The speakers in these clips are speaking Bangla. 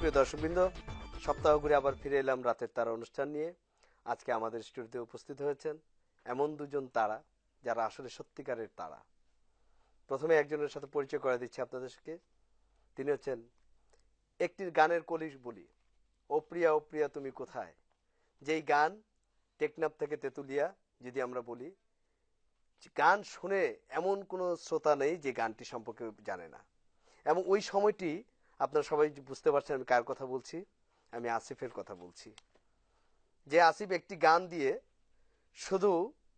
সুপ্রিয় দর্শকবৃন্দ, সপ্তাহ ঘুরে আবার ফিরে এলাম রাতের তারা অনুষ্ঠান নিয়ে। আজকে আমাদের স্টুডিওতে উপস্থিত হয়েছেন এমন দুজন তারা যারা আসলে সত্যিকারের তারা। প্রথমে একজনের সাথে পরিচয় করে দিচ্ছি আপনাদেরকে। তিনি হচ্ছেন একটি গানের কলি বলি, ও প্রিয়া ও প্রিয়া তুমি কোথায়, যেই গান টেকনাফ থেকে তেতুলিয়া যদি আমরা বলি, গান শুনে এমন কোনো শ্রোতা নেই যে গানটি সম্পর্কে জানে না। এবং ওই সময়টি আপনারা সবাই বুঝতে পারছেন আমি কার কথা বলছি। আমি আসিফের কথা বলছি। যে আসিফ একটি গান দিয়ে শুধু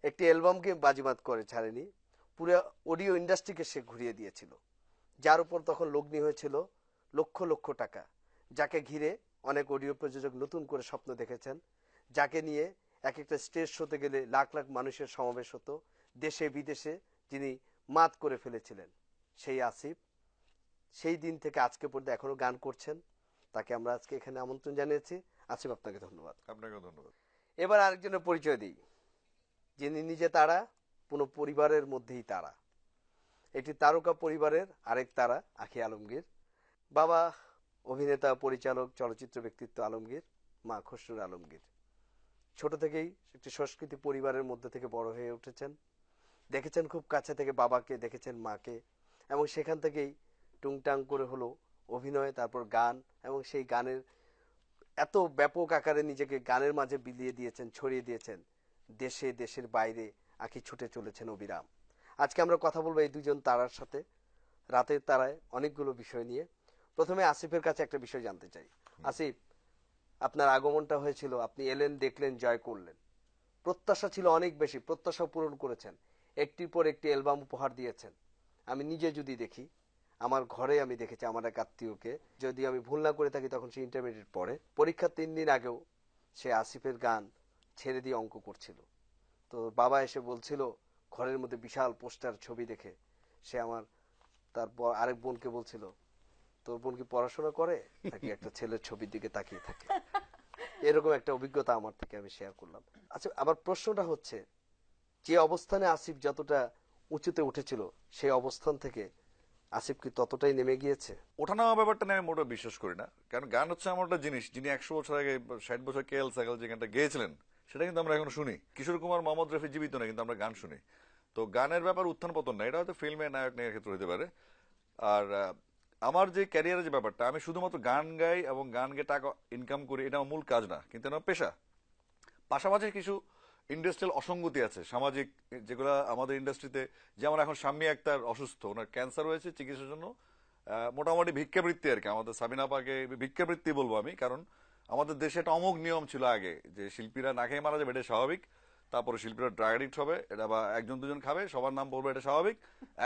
একটি অ্যালবামকে বাজিমাত করে ছাড়েনি, পুরো অডিও ইন্ডাস্ট্রিকে সে ঘুরিয়ে দিয়েছিল, যার উপর তখন লগ্নি হয়েছিল লক্ষ লক্ষ টাকা, যাকে ঘিরে অনেক অডিও প্রযোজক নতুন করে স্বপ্ন দেখেছেন, যাকে নিয়ে এক একটা স্টেজ শোতে গেলে লাখ লাখ মানুষের সমাবেশ হতো, দেশে বিদেশে যিনি মাত করে ফেলেছিলেন সেই আসিফ সেই দিন থেকে আজকে পর্যন্ত এখনো গান করছেন। তাকে আমরা আজকে এখানে আমন্ত্রণ জানিয়েছি। আসিফ, আপনাকে ধন্যবাদ। আপনাকে ধন্যবাদ। এবার আরেকজনের পরিচয় দিই, যিনি নিজে তারা, পুরো পরিবারের মধ্যেই তারা। একটি তারকা পরিবারের আরেক তারা আখি আলমগীর। বাবা অভিনেতা, পরিচালক, চলচ্চিত্র ব্যক্তিত্ব আলমগীর, মা খসরুর আলমগীর। ছোট থেকেই একটি সংস্কৃতি পরিবারের মধ্যে থেকে বড় হয়ে উঠেছেন। দেখেছেন খুব কাছে থেকে বাবাকে, দেখেছেন মাকে, এবং সেখান থেকেই টুংটাং করে হলো অভিনয়, তারপর গান, এবং সেই গানের এত ব্যাপক আকারে নিজেকে গানের মাঝে বিলিয়ে দিয়েছেন, ছড়িয়ে দিয়েছেন। দেশে দেশের বাইরে আঁকি ছুটে চলেছেন অবিরাম। আজকে আমরা কথা বলবো এই দুজন তারার সাথে, রাতের তারায় অনেকগুলো বিষয় নিয়ে। প্রথমে আসিফের কাছে একটা বিষয় জানতে চাই। আসিফ, আপনার আগমনটা হয়েছিল, আপনি এলেন, দেখলেন, জয় করলেন। প্রত্যাশা ছিল অনেক বেশি, প্রত্যাশা পূরণ করেছেন, একটির পর একটি অ্যালবাম উপহার দিয়েছেন। আমি নিজে যদি দেখি, আমার ঘরে আমি দেখেছি আমার এক আত্মীয়কে, যদি আমি ভুল না করে থাকি তখন সে ইন্টারমিডিয়েট পড়ে, পরীক্ষার 3 দিন আগেও সে আসিফের গান ছেড়ে দিয়ে অঙ্ক করছিল। তো বাবা এসে বলছিল, ঘরের মধ্যে বিশাল পোস্টার ছবি দেখে সে আমার তার আরেক বোনকে বলছিল, তোর বোন কি পড়াশোনা করে নাকি একটা ছেলের ছবির দিকে তাকিয়ে থাকে। এরকম একটা অভিজ্ঞতা আমার থেকে আমি শেয়ার করলাম। আচ্ছা, আবার প্রশ্নটা হচ্ছে, যে অবস্থানে আসিফ যতটা উঁচুতে উঠেছিল, সেই অবস্থান থেকে আসিফ কি ততটাই নেমে গিয়েছে? ওঠানামা ব্যাপারটা নিয়ে আমি মোটেও বিশ্বাস করি না, কারণ গান হচ্ছে এমন একটা জিনিস, যিনি 100 বছর আগে 60 বছর কে এল সাইকেল যে গানটা গেয়েছিলেন সেটা কিন্তু আমরা এখন শুনি। কিশোর কুমার, মোহাম্মদ রফি জীবিত না, কিন্তু আমরা গান শুনি। তো গানের ব্যাপার উত্থান পতন না, এটা হয়তো ফিল্মে নায়ক নায়কের ক্ষেত্রে হতে পারে। আর আমার যে ক্যারিয়ারের যে ব্যাপারটা, আমি শুধুমাত্র গান গাই এবং গান গেয়ে টাকা ইনকাম করি, এটা আমার মূল কাজ না, কিন্তু এটা আমার পেশা। পাশাপাশি কিছু ইন্ডাস্ট্রিয়াল অসঙ্গতি আছে সামাজিক, যেগুলো আমাদের ইন্ডাস্ট্রিতে, যেমন এখন শাম্মী আক্তার অসুস্থ, ওনার ক্যান্সার হয়েছে, চিকিৎসার জন্য মোটামুটি ভিক্ষাবৃত্তি আর কি, আমাদের সাবিনা পাকে ভিক্ষাবৃত্তি বলবো আমি, কারণ আমাদের দেশে একটা অমোঘ নিয়ম ছিল আগে যে শিল্পীরা না খেয়ে মারা যাবে, এটা স্বাভাবিক। তারপরে শিল্পীরা ড্রাগ এডিক্ট হবে, এটা বা একজন দুজন খাবে, সবার নাম বলবে, এটা স্বাভাবিক।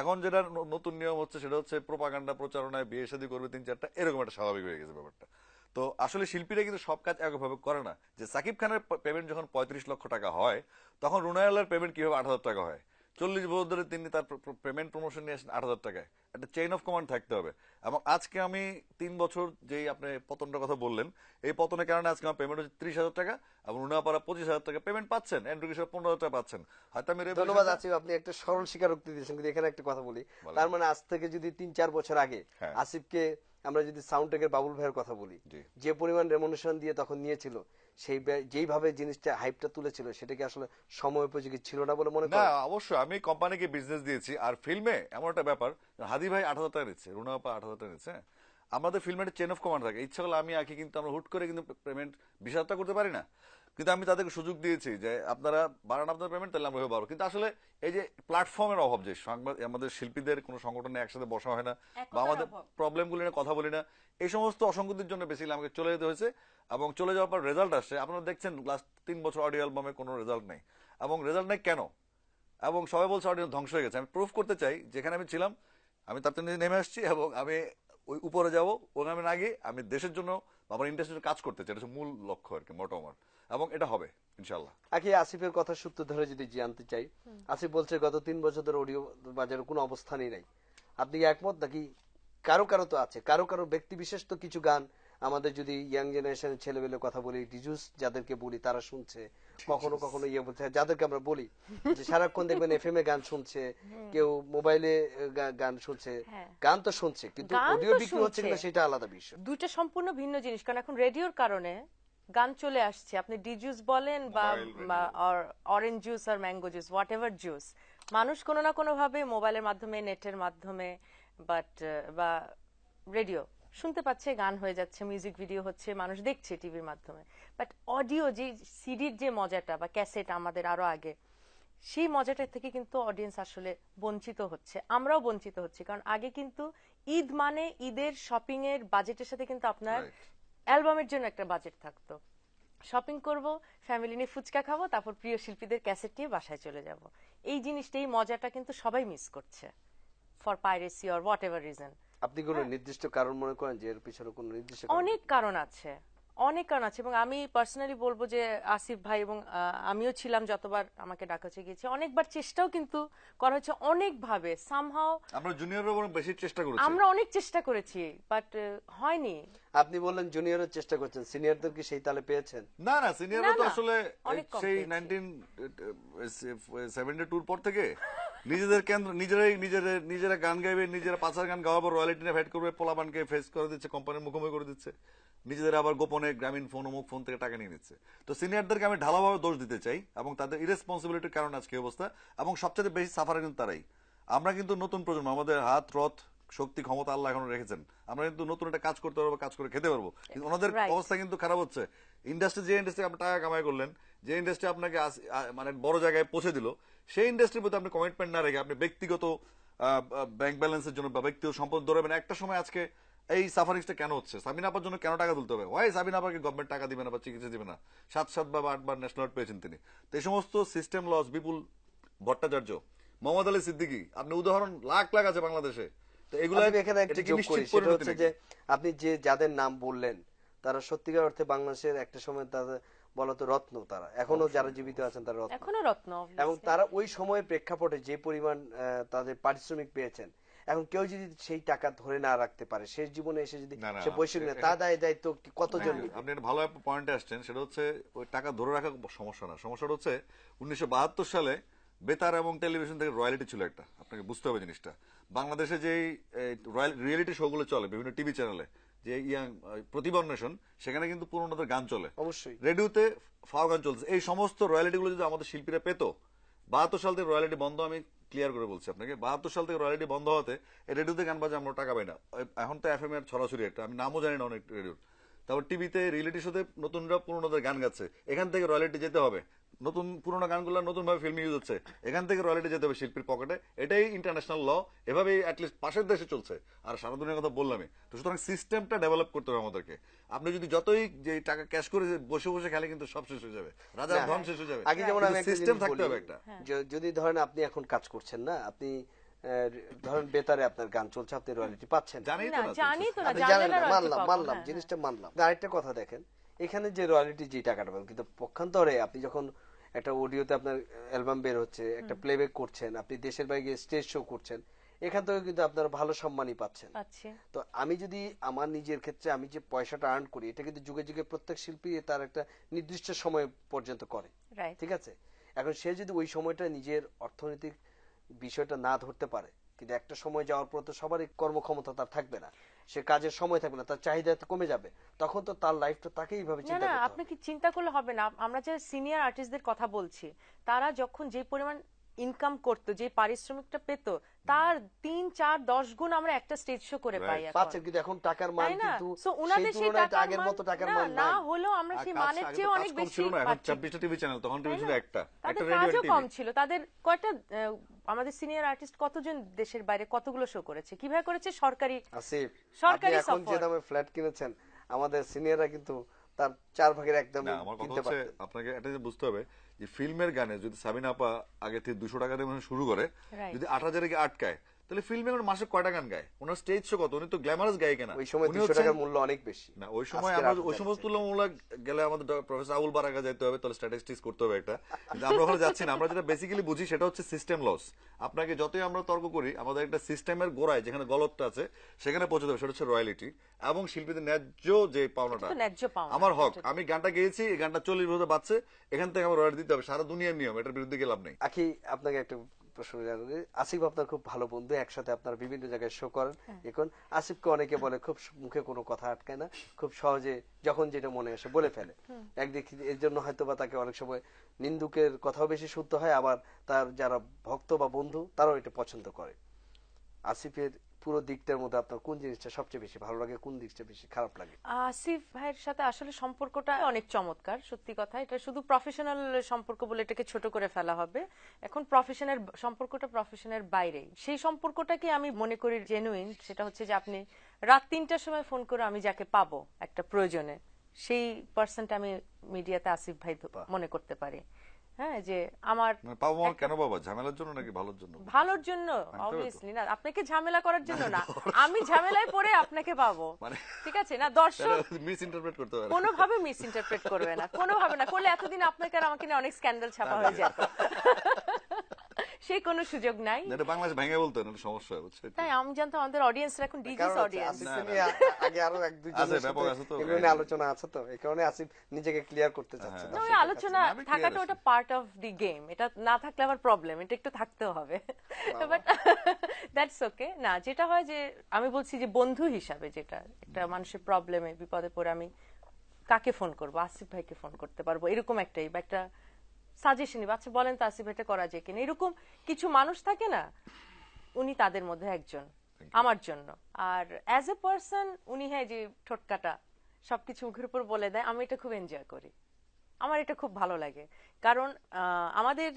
এখন যেটা নতুন নিয়ম হচ্ছে সেটা হচ্ছে প্রোপাগান্ডা, প্রচারণায় বিয়ে শাদী করবে 3-4টা, এরকম একটা স্বাভাবিক হয়ে গেছে ব্যাপারটা। তো আসলে শিল্পীরা কিন্তু সব কাজ একভাবে করে না। যে সাকিব খানের পেমেন্ট যখন 35 লক্ষ টাকা হয়, তখন রুনায়েলের পেমেন্ট কিভাবে 8,000 টাকা হয়? 40 বছর ধরে তিনি তার পেমেন্ট প্রমোশন নিয়ে আসেন 8,000 টাকায়। একটা চেইন অফ কমান্ড থাকতে হবে। এবং আজকে আমি 3 বছর যেই আপনি পতনটার কথা বললেন, এই পতনের কারণে আজকে আমার পেমেন্ট হচ্ছে 30,000 টাকা, এবং রুনাপাড়া 25,000 টাকা পেমেন্ট পাচ্ছেন, এন্ড্রু কিশোর 15,000 টাকা পাচ্ছেন। হয়তো আমি ধন্যবাদ আসিফ, আপনি একটা সরল স্বীকারোক্তি দিয়েছেন, কিন্তু এখানে একটা কথা বলি। তার মানে আজ থেকে যদি 3-4 বছর আগে আসিফকে আমরা যদি সাউন্ডটেকের বাবুল ভাইয়ের কথা বলি, যে পরিমাণ রেমুনেশন দিয়ে তখন নিয়েছিল, সেই যেইভাবে জিনিসটা হাইপটা তুলেছিল, সেটা কি আসলে সময় উপযোগী ছিল না বলে মনে করেন? না, অবশ্যই আমি কোম্পানিকে বিজনেস দিয়েছি। আর ফিল্মে এমন একটা ব্যাপার, হাদি ভাই 8,000 টাকা নিচ্ছে, রুনাপা 8,000 টাকা নিচ্ছে। আমাদের ফিল্মের চেন অফ কমান্ড থাকে, ইচ্ছা করলে আমি আঁকি, কিন্তু আমরা হুট করে কিন্তু পেমেন্ট 20,000 টাকা করতে পারি না। কিন্তু আমি তাদেরকে সুযোগ দিয়েছি যে আপনারা বাড়ান আপনার পেমেন্ট, তাহলে আমরা পারবো। কিন্তু আসলে এই যে প্ল্যাটফর্মের অভাব, যে সংবাদ আমাদের শিল্পীদের কোনো সংগঠনে একসাথে বসা হয় না, বা আমাদের প্রবলেমগুলো নিয়ে কথা বলি না, এই সমস্ত অসঙ্গতির জন্য বেশি আমাকে চলে যেতে হয়েছে। এবং চলে যাওয়ার পর রেজাল্ট আসছে, আপনারা দেখছেন লাস্ট 3 বছর অডিও অ্যালবামে কোনো রেজাল্ট নেই। এবং রেজাল্ট নেই কেন? এবং সবাই বলছে অডিও ধ্বংস হয়ে গেছে। আমি প্রুফ করতে চাই, যেখানে আমি ছিলাম আমি তার থেকে নেমে আসছি, এবং আমি ওই উপরে যাবো, ওখানে না গিয়ে আমি দেশের জন্য, আমার ইন্ডাস্ট্রির কাজ করতে চাই, এটা হচ্ছে মূল লক্ষ্য আর কি, মোটো আমার। এবং এটা হবে ইনশাল্লাহ। আগে আসিফের কথা সূত্র ধরে যদি জানতে চাই, আসিফ বলছে গত 3 বছর ধরে অডিও বাজারে কোনো অবস্থানই নাই। আপনি কি একমত নাকি? কারো কারো তো আছে, কারো কারো ব্যক্তি বিশেষ তো কিছু গান আমাদের যদি ইয়াং জেনারেশনের ছেলেমেয়ের কথা বলি, ডিজুস যাদেরকে বলি তারা শুনছে, কখনো কখনো ইয়ে বলছে, যাদেরকে আমরা বলি যে সারাক্ষণ দেখবেন এফএম এ গান শুনছে, কেউ মোবাইলে গান শুনছে, গান তো শুনছে কিন্তু গান অডিও তো বিক্রি হচ্ছে কিনা শুনছে। সেটা আলাদা বিষয়। দুইটা সম্পূর্ণ ভিন্ন জিনিস, কারণ এখন রেডিওর কারণে গান চলে আসছে, আপনি ডিজুস বলেন বা অরেঞ্জ জুস আর mango juice, whatever juice, মানুষ কোনো না কোনো ভাবে মোবাইলের মাধ্যমে, নেটের মাধ্যমে বা রেডিও শুনতে পাচ্ছে, গান হয়ে যাচ্ছে, মিউজিক ভিডিও হচ্ছে, মানুষ দেখছে টিভির মাধ্যমে। বাট অডিও, যে সিডির যে মজাটা বা ক্যাসেট আমাদের আরো আগে, সেই মজাটা থেকে কিন্তু অডিয়েন্স আসলে বঞ্চিত হচ্ছে, আমরাও বঞ্চিত হচ্ছি। কারণ আগে কিন্তু ঈদ মানে ঈদের শপিং এর বাজেটের সাথে কিন্তু আপনার অ্যালবামের জন্য একটা বাজেট থাকতো, শপিং করব, ফ্যামিলি নিয়ে ফুচকা খাবো, তারপর প্রিয় শিল্পীদের ক্যাসেট নিয়ে বাসায় চলে যাব। এই জিনিসটা, এই মজাটা কিন্তু সবাই মিস করছে for piracy or what ever reason. আপনি কোনো নির্দিষ্ট কারণ মনে করেন যে এর পিছনে কোনো নির্দিষ্ট অনেক কারণ আছে, অনেক কারণ আছে, এবং আমি পার্সোনালি বলবো যে আসিফ ভাই এবং আমিও ছিলাম, যতবার আমাকে ডাকা হচ্ছে গিয়েছে, অনেকবার চেষ্টাও কিন্তু করা হচ্ছে অনেকভাবে, সামহাও আমরা জুনিয়ররা বরং বেশি চেষ্টা করেছি। আমরা অনেক চেষ্টা করেছি, বাট হয়নি। আপনি বললেন জুনিয়রের চেষ্টা করছেন, সিনিয়রদের কি সেই তালে পেয়েছেন? না না, সিনিয়ররা তো না, আসলে অনেক কম সেই পেয়েছি। 1972 পর থেকে নিজেদের কেন্দ্র, নিজেরা গান গাইবে, নিজেরা পাঁচার গান গাওয়ার রয়্যালিটি নিয়ে ফ্যাট করবে, পোলাপানকে ফেস করে দিচ্ছে, কোম্পানির মুখোমুখি করে দিচ্ছে, নিজেদের আবার গোপনে গ্রামীণ ফোন, অমুক ফোন থেকে টাকা নিয়ে নিচ্ছে। তো সিনিয়রদেরকে আমি ঢালাভাবে দোষ দিতে চাই, এবং তাদের ইরেসপন্সিবিলিটির কারণে আজকে এই অবস্থা, এবং সবচেয়ে বেশি সাফার কিন্তু তারাই। আমরা কিন্তু নতুন প্রজন্ম, আমাদের হাত, রথ, শক্তি, ক্ষমতা আল্লাহ এখনো রেখেছেন, আমরা কিন্তু নতুন একটা কাজ করতে পারবো, কাজ করে খেতে পারবো। কিন্তু ওনাদের Right. অবস্থা কিন্তু খারাপ হচ্ছে। ইন্ডাস্ট্রি, যে ইন্ডাস্ট্রি আপনি টাকা কামাই করলেন, যে ইন্ডাস্ট্রি আপনাকে মানে বড় জায়গায় পৌঁছে দিল, সেই ইন্ডাস্ট্রির প্রতি আপনি কমিটমেন্ট না রেখে আপনি ব্যক্তিগত ব্যাংক ব্যালেন্সের জন্য বা ব্যক্তিগত সম্পদ ধরবেন। একটা সময় আজকে এই সাফারিংসটা কেন হচ্ছে? সাবিনা আপার জন্য কেন টাকা তুলতে হবে? ওয়াই সাবিনা আপাকে গভর্নমেন্ট টাকা দিবে না বা চিকিৎসা দিবে না? 7 বা 8 ন্যাশনাল অ্যাওয়ার্ড পেয়েছেন তিনি। তো এই সমস্ত সিস্টেম লস, বিপুল ভট্টাচার্য, মোহাম্মদ আলী সিদ্দিকী, আপনি উদাহরণ লাখ লাখ আছে বাংলাদেশে। তো এগুলো আমি এখানে একটা যোগ করি, সেটা হচ্ছে যে আপনি যে যাদের নাম বললেন তারা সত্যিকার অর্থে বাংলাদেশের একটা সময় তাদের বলতো রত্ন, তারা এখনো যারা জীবিত আছেন তারা রত্ন, এখনো রত্ন। এবং তারা ওই সময়ের প্রেক্ষাপটে যে পরিমাণ তাদের পারিশ্রমিক পেয়েছেন, এখন কেউ যদি সেই টাকা ধরে না রাখতে পারে, শেষ জীবনে এসে যদি না, না, সে বৈশ্বিক নেয়, তা দায়িত্ব কতজন নিবে? আপনি একটা ভালো পয়েন্টে আসছেন। সেটা হচ্ছে ওই টাকা ধরে রাখা সমস্যা না, সমস্যাটা হচ্ছে 1972 সালে বেতার এবং টেলিভিশন থেকে রয়্যালিটি ছিল একটা, আপনাকে বুঝতে হবে জিনিসটা। বাংলাদেশে যে রিয়েলিটি শো গুলো চলে বিভিন্ন টিভি চ্যানেলে, যে ইয়াং প্রতিভা অন্বেষণ, সেখানে কিন্তু পুরোনোদের গান চলে, অবশ্যই রেডিওতে ফাও গান চলছে। এই সমস্ত রয়্যালিটি গুলো যদি আমাদের শিল্পীরা পেত, 72 সাল থেকে রয়্যালিটি বন্ধ, আমি ক্লিয়ার করে বলছি আপনাকে, 72 সাল থেকে রয়্যালিটি বন্ধ হতে রেডিওতে গান বাজে আমরা টাকা পাই না। এখন তো এফএম এর ছড়াছড়ি একটা, আমি নামও জানি না অনেক রেডিওর। তারপর টিভিতে রিয়েলিটি শোতে নতুনরা পুরোনোদের গান গাচ্ছে, এখান থেকে রয়্যালিটি যেতে হবে, নতুন পুরোনো গানগুলো নতুন ভাবে ফিল্ম ইউজ হচ্ছে, এখান থেকে রয়্যালিটি যেতে হবে শিল্পীর পকেটে। এটাই ইন্টারন্যাশনাল ল, এভাবেই অ্যাটলিস্ট পাশের দেশে চলছে, আর সারা দুনিয়ার কথা বললামই। তো সুতরাং সিস্টেমটা ডেভেলপ করতে হবে আমাদেরকে। আপনি যদি যতই যে টাকা ক্যাশ করে বসে বসে খেলে, কিন্তু সব শেষ হয়ে যাবে, রাজার ধন শেষ হয়ে যাবে। আগে যেমন আমি একটা সিস্টেম জিনিস থাকতে বলি, হবে একটা। যদি ধরেন আপনি এখন কাজ করছেন না, আপনি ধরেন বেতারে আপনার গান চলছে, আপনি রয়্যালিটি পাচ্ছেন, জানি না, তো না, জানি তো না, আপনি জানলে জানেন না না, রয়্যালটি মানলাম পাবো, মানলাম হ্যাঁ, জিনিসটা মানলাম। আরেকটা কথা দেখেন, এখানে যে রয়্যালিটি যে টাকাটা পাবেন, কিন্তু পক্ষান্তরে আপনি যখন একটা অডিওতে আপনার অ্যালবাম বের হচ্ছে, একটা প্লেব্যাক করছেন, আপনি দেশের বাইরে স্টেজ শো করছেন, এখান থেকে কিন্তু আপনারা ভালো সম্মানই পাচ্ছেন। পাচ্ছি। তো আমি যদি আমার নিজের ক্ষেত্রে আমি যে পয়সাটা আর্ন করি, এটা কিন্তু যুগে যুগে প্রত্যেক শিল্পী তার একটা নির্দিষ্ট সময় পর্যন্ত করে, রাইট। ঠিক আছে? এখন সে যদি ওই সময়টা নিজের অর্থনৈতিক বিষয়টা না ধরতে পারে, কিন্তু একটা সময় যাওয়ার পর তো সবারই কর্মক্ষমতা তার থাকবে না, সে কাজের সময় থাকবে না, তার চাহিদা তো কমে যাবে, তখন তো তার লাইফটা তাকে এইভাবে না চিন্তা না, করতে আপনি হবে। কি চিন্তা করলে হবে না? আমরা যারা সিনিয়র আর্টিস্টদের কথা বলছি, তারা যখন যে পরিমাণ ইনকাম করতো, যে পারিশ্রমিকটা পেত, তার 3, 4, 10 গুণ আমরা একটা স্টেজ শো করে পাই এখন, পাচ্ছেন, কিন্তু এখন টাকার মান তাই না? কিন্তু সো সেই উনাদের সেই তুলনায় টাকার আগের মান মতো টাকার না, মান না নাই। হলেও আমরা সেই কাজ মানের আগে তো চেয়ে কাজ অনেক কম বেশি ছিল না, এখন পাচ্ছি, 24টা টিভি চ্যানেল, তখন টিভি তাই ছিল না? একটা তাদের রেডিও কাজও টিভি। কম ছিল, তাদের কয়টা আমাদের সিনিয়র আর্টিস্ট কতজন দেশের বাইরে কতগুলো শো করেছে, কিভাবে করেছে? সরকারি আসিফ, আপনি সরকারি এখন যে সফর। দামে ফ্ল্যাট কিনেছেন, আমাদের সিনিয়ররা কিন্তু তার 4 ভাগের এক দামে না, আমার কথা কিনতে হচ্ছে পারতেন। আপনাকে এটা যে বুঝতে হবে যে ফিল্মের গানে যদি সাবিনা আপা আগে থেকে 200 টাকা দিয়ে শুরু করে, Right. যদি 8,000 কে আটকায়, তাহলে ফিল্মে মাসে কয়টা গান গায়? ওনার স্টেজ শো কত? উনি তো গ্ল্যামারাস গায়িকা না। ওই সময় উনি 200 হচ্ছেন- টাকার মূল্য অনেক বেশি। না ওই সময় আজকের আমরা আটটা ওই সময় যাচ্ছে। তুলনামূলক গেলে আমাদের প্রফেসর আবুল বারাকা যাইতে হবে, তাহলে স্ট্যাটিস্টিক্স করতে হবে একটা। কিন্তু আমরা ওখানে যাচ্ছি না। আমরা যেটা বেসিক্যালি বুঝি সেটা হচ্ছে সিস্টেম লস। আপনাকে যতই আমরা তর্ক করি, আমাদের একটা সিস্টেমের গোড়ায় যেখানে গলতটা আছে সেখানে পৌঁছতে হবে, সেটা হচ্ছে রয়্যালিটি এবং শিল্পীদের ন্যায্য যে পাওনাটা, এটা তো ন্যায্য পাওনা। আমার হক। আমি গানটা গেয়েছি, এই গানটা 40 বছর বাজছে, এখান থেকে আমার রয়্যালিটি দিতে হবে। সারা দুনিয়ার নিয়ম, এটার বিরুদ্ধে গেলে লাভ নেই। আখি, আপনাকে একটা প্রশ্ন জানাবো। আসিফ আপনার খুব ভালো বন্ধু, একসাথে আপনারা বিভিন্ন জায়গায় শো করেন। এখন আসিফকে অনেকে বলে খুব মুখে কোনো কথা আটকায় না, খুব সহজে যখন যেটা মনে আসে বলে ফেলে। একদিক এর জন্য হয়তো বা তাকে অনেক সময় নিন্দুকের কথাও বেশি শুনতে হয়, আবার তার যারা ভক্ত বা বন্ধু তারাও এটা পছন্দ করে। আসিফের পুরো দিকটার মধ্যে আপনার কোন জিনিসটা সবচেয়ে বেশি ভালো লাগে, কোন দিকটা বেশি খারাপ লাগে? আসিফ ভাইয়ের সাথে আসলে সম্পর্কটা অনেক চমৎকার, সত্যি কথা। এটা শুধু প্রফেশনাল সম্পর্ক বলে এটাকে ছোট করে ফেলা হবে। এখন প্রফেশনের সম্পর্কটা প্রফেশনের বাইরেই, সেই সম্পর্কটাকে আমি মনে করি জেনুইন। সেটা হচ্ছে যে আপনি রাত 3টার সময় ফোন করে আমি যাকে পাবো একটা প্রয়োজনে, সেই পার্সনটা আমি মিডিয়াতে আসিফ ভাই মনে করতে পারি। হ্যাঁ, যে আমার পাবো কেন বাবা? ঝামেলার জন্য নাকি ভালোর জন্য? ভালোর জন্য, অবভিয়াসলি না, আপনাকে ঝামেলা করার জন্য না। আমি ঝামেলায় পড়ে আপনাকে পাবো, ঠিক আছে না? দর্শক মিস ইন্টারপ্রেট করতে পারে। কোনোভাবে মিস ইন্টারপ্রেট করবে না, কোনোভাবে না। করলে এতদিন আপনাকে আর আমাকে নিয়ে অনেক স্ক্যান্ডাল ছাপা হয়ে যেত। সেই কোনো সুযোগ নাই। এটা বাংলাদেশ ভেঙে বলতে না, সমস্যা হচ্ছে। তাই আমি জানতাম আমাদের অডিয়েন্সরা এখন ডিজিস কারণ হচ্ছে অডিয়েন্স। আসিফকে নিয়ে আগে আরো এক দুই আছে, জনের ব্যাপক সাথে আছে তো। এগুলো নিয়ে আলোচনা আছে, তো এই কারণে আসিফ নিজেকে ক্লিয়ার করতে চাচ্ছে। ওই দর্শকের আলোচনা আমি clear থাকাটা আছি। ওটা পার্ট অফ দি গেম, এটা না থাকলে আবার প্রবলেম, এটা একটু থাকতেও হবে। But that's okay. না, যেটা হয় যে আমি বলছি যে বন্ধু হিসাবে যেটা একটা মানুষের প্রবলেমে বিপদে পড়ে আমি কাকে ফোন করবো? আসিফ ভাইকে ফোন করতে পারবো, এরকম একটাই, বা একটা সাজেশন, আচ্ছা বলেন তো আসিফ এটা করা যায় কিনা, এরকম কিছু মানুষ থাকে না, উনি তাদের মধ্যে একজন আমার জন্য। আর অ্যাজ এ পার্সন উনি, হ্যাঁ, যে ঠোটকাটা সবকিছু মুখের উপর বলে দেয়, আমি এটা খুব এনজয় করি, আমার এটা খুব ভালো লাগে। কারণ আমাদের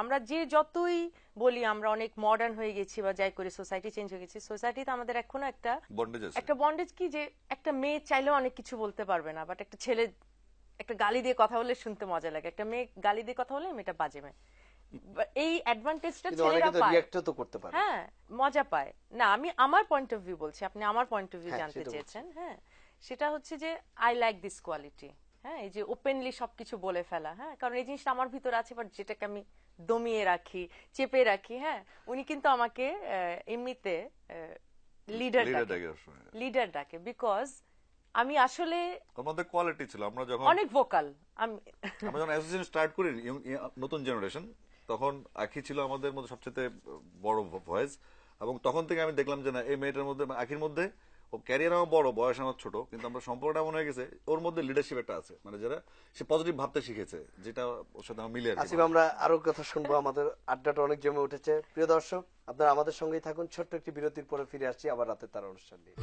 আমরা যে যতই বলি আমরা অনেক মডার্ন হয়ে গেছি বা যাই করি, সোসাইটি চেঞ্জ হয়ে গেছি, সোসাইটিতে আমাদের এখনো একটা বন্ডেজ আছে। একটা বন্ডেজ কি, যে একটা মেয়ে চাইলেও অনেক কিছু বলতে পারবে না, বাট একটা ছেলে একটা গালি দিয়ে কথা বললে শুনতে মজা লাগে, একটা মেয়ে গালি দিয়ে কথা বললে মেয়েটা বাজে মেয়ে। এই অ্যাডভান্টেজটা কিন্তু ছেলেরা অনেকে তো পায়, রিঅ্যাক্টও তো করতে পারে। হ্যাঁ, মজা পায়। না, আমি আমার পয়েন্ট অফ ভিউ বলছি, আপনি আমার পয়েন্ট অফ ভিউ হ্যাঁ, জানতে সেটা বলছি। চেয়েছেন। হ্যাঁ, সেটা হচ্ছে যে আই লাইক দিস কোয়ালিটি। হ্যাঁ, এই যে ওপেনলি সবকিছু বলে ফেলা, হ্যাঁ, কারণ এই জিনিসটা আমার ভিতরে আছে, বাট যেটাকে আমি দমিয়ে রাখি, চেপে রাখি। হ্যাঁ, উনি কিন্তু আমাকে এমনিতে লিডার ডাকে, লিডার ডাকে, বিকজ আমি আসলে ওর মধ্যে কোয়ালিটি ছিল। আমরা যখন অনেক ভোকাল, আমি আমরা যখন অ্যাসোসিয়েশন স্টার্ট করি, নতুন জেনারেশন, তখন আখি ছিল আমাদের মধ্যে সবচেয়ে বড় ভয়েস। এবং তখন থেকে আমি দেখলাম যে না, এই মেয়েটার মধ্যে, আখির মধ্যে, ও ক্যারিয়ার আমার বড়, বয়স আমার ছোট, কিন্তু আমরা সম্পর্কটা এমন হয়ে গেছে, ওর মধ্যে লিডারশিপ একটা আছে, মানে যারা সে পজিটিভ ভাবতে শিখেছে, যেটা ওর সাথে আমার মিলে আর কি। আসিফ, আমরা আরো কথা শুনবো, আমাদের আড্ডাটা অনেক জমে উঠেছে। প্রিয় দর্শক, আপনারা আমাদের সঙ্গেই থাকুন, ছোট্ট একটি বিরতির পরে ফিরে আসছি আবার রাতের তারা অনুষ্ঠান নিয়ে।